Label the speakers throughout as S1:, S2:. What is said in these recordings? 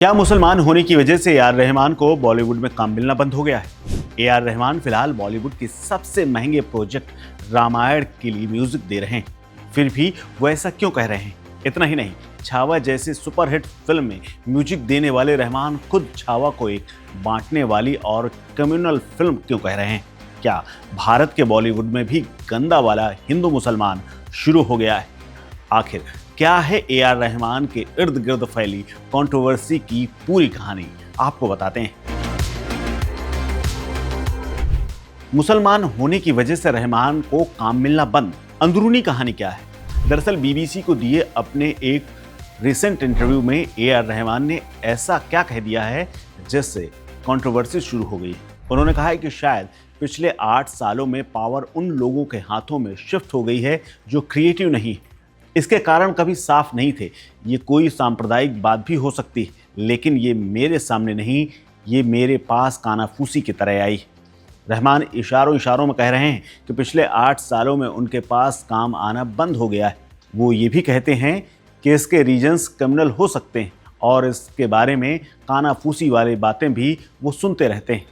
S1: क्या मुसलमान होने की वजह से ए.आर. रहमान को बॉलीवुड में काम मिलना बंद हो गया है? ए.आर. रहमान फिलहाल बॉलीवुड के सबसे महंगे प्रोजेक्ट रामायण के लिए म्यूजिक दे रहे हैं। फिर भी वो ऐसा क्यों कह रहे हैं? इतना ही नहीं, छावा जैसे सुपरहिट फिल्म में म्यूजिक देने वाले रहमान खुद छावा को एक बांटने वाली और कम्युनल फिल्म क्यों कह रहे हैं? क्या भारत के बॉलीवुड में भी गंदा वाला हिंदू मुसलमान शुरू हो गया है? आखिर क्या है ए.आर. रहमान के इर्द गिर्द फैली कंट्रोवर्सी की पूरी कहानी, आपको बताते हैं। मुसलमान होने की वजह से रहमान को काम मिलना बंद, अंदरूनी कहानी क्या है? दरअसल बीबीसी को दिए अपने एक रिसेंट इंटरव्यू में ए.आर. रहमान ने ऐसा क्या कह दिया है जिससे कंट्रोवर्सी शुरू हो गई। उन्होंने कहा है कि शायद पिछले 8 सालों में पावर उन लोगों के हाथों में शिफ्ट हो गई है जो क्रिएटिव नहीं, इसके कारण कभी साफ नहीं थे। ये कोई सांप्रदायिक बात भी हो सकती है, लेकिन ये मेरे सामने नहीं, ये मेरे पास कानाफूसी की तरह आई। रहमान इशारों इशारों में कह रहे हैं कि पिछले 8 सालों में उनके पास काम आना बंद हो गया है। वो ये भी कहते हैं कि इसके रीजन्स कम्युनल हो सकते हैं और इसके बारे में कानाफूसी वाली बातें भी वो सुनते रहते हैं।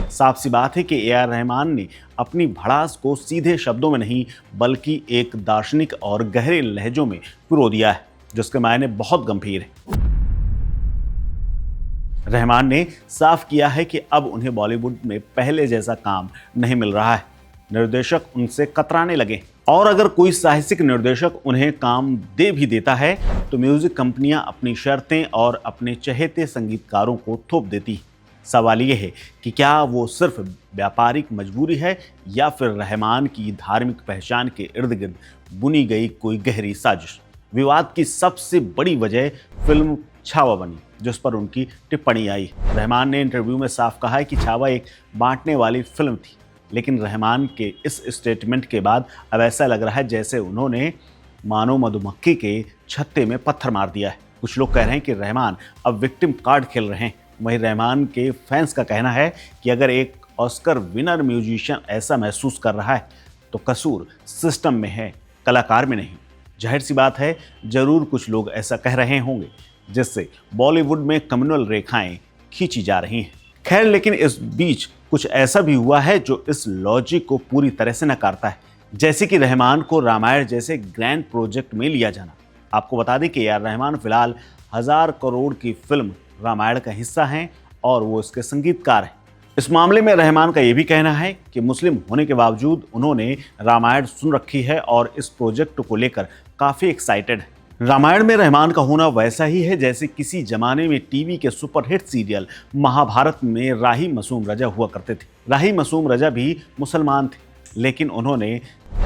S1: साफ सी बात है कि ए.आर. रहमान ने अपनी भड़ास को सीधे शब्दों में नहीं बल्कि एक दार्शनिक और गहरे लहजों में पिरो दिया है, जिसके मायने बहुत गंभीर है। रहमान ने साफ किया है कि अब उन्हें बॉलीवुड में पहले जैसा काम नहीं मिल रहा है। निर्देशक उनसे कतराने लगे और अगर कोई साहसिक निर्देशक उन्हें काम दे भी देता है तो म्यूजिक कंपनियां अपनी शर्तें और अपने चहेते संगीतकारों को थोप देती। सवाल यह है कि क्या वो सिर्फ व्यापारिक मजबूरी है या फिर रहमान की धार्मिक पहचान के इर्द गिर्द बुनी गई कोई गहरी साजिश। विवाद की सबसे बड़ी वजह फिल्म छावा बनी, जिस पर उनकी टिप्पणी आई। रहमान ने इंटरव्यू में साफ कहा है कि छावा एक बांटने वाली फिल्म थी, लेकिन रहमान के इस स्टेटमेंट के बाद अब ऐसा लग रहा है जैसे उन्होंने मानो मधुमक्खी के छत्ते में पत्थर मार दिया है। कुछ लोग कह रहे हैं कि रहमान अब विक्टिम कार्ड खेल रहे हैं। वहीं रहमान के फैंस का कहना है कि अगर एक ऑस्कर विनर म्यूजिशियन ऐसा महसूस कर रहा है तो कसूर सिस्टम में है, कलाकार में नहीं। जाहिर सी बात है, जरूर कुछ लोग ऐसा कह रहे होंगे, जिससे बॉलीवुड में कम्युनल रेखाएं खींची जा रही हैं। खैर, लेकिन इस बीच कुछ ऐसा भी हुआ है जो इस लॉजिक को पूरी तरह से नकारता है, जैसे कि रहमान को रामायण जैसे ग्रैंड प्रोजेक्ट में लिया जाना। आपको बता दें कि ए.आर. रहमान फिलहाल 1000 करोड़ की फिल्म रामायण का हिस्सा हैं और वो इसके संगीतकार हैं। इस मामले में रहमान का ये भी कहना है कि मुस्लिम होने के बावजूद उन्होंने रामायण सुन रखी है और इस प्रोजेक्ट को लेकर काफ़ी एक्साइटेड है। रामायण में रहमान का होना वैसा ही है जैसे किसी जमाने में टीवी के सुपरहिट सीरियल महाभारत में राही मासूम रजा हुआ करते थे। राही मासूम रजा भी मुसलमान थे, लेकिन उन्होंने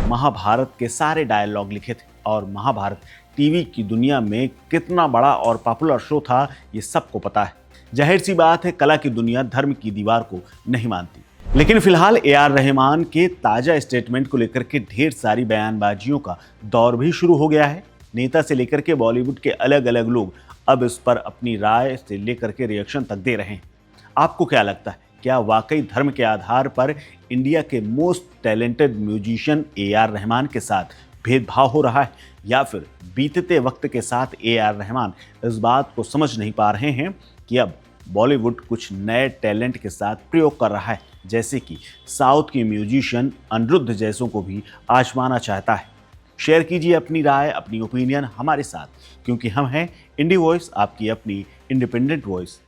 S1: महाभारत के सारे डायलॉग लिखे थे और महाभारत टीवी की दुनिया में कितना बड़ा और पॉपुलर शो था ये सबको पता है। जाहिर सी बात है, कला की दुनिया धर्म की दीवार को नहीं मानती। लेकिन फिलहाल ए.आर. रहमान के ताजा स्टेटमेंट को लेकर के ढेर सारी बयानबाजियों का दौर भी शुरू हो गया है। नेता से लेकर के बॉलीवुड के अलग अलग लोग अब इस पर अपनी राय से लेकर के रिएक्शन तक दे रहे हैं। आपको क्या लगता है, क्या वाकई धर्म के आधार पर इंडिया के most talented musician AR. Rahman के साथ भेदभाव हो रहा है, या फिर बीतते वक्त के साथ ए.आर. रहमान इस बात को समझ नहीं पा रहे हैं कि अब बॉलीवुड कुछ नए टैलेंट के साथ प्रयोग कर रहा है, जैसे कि साउथ की म्यूजिशियन अनिरुद्ध जैसों को भी आजमाना चाहता है। शेयर कीजिए अपनी राय, अपनी ओपिनियन हमारे साथ, क्योंकि हम हैं इंडी वॉइस, आपकी अपनी इंडिपेंडेंट वॉइस।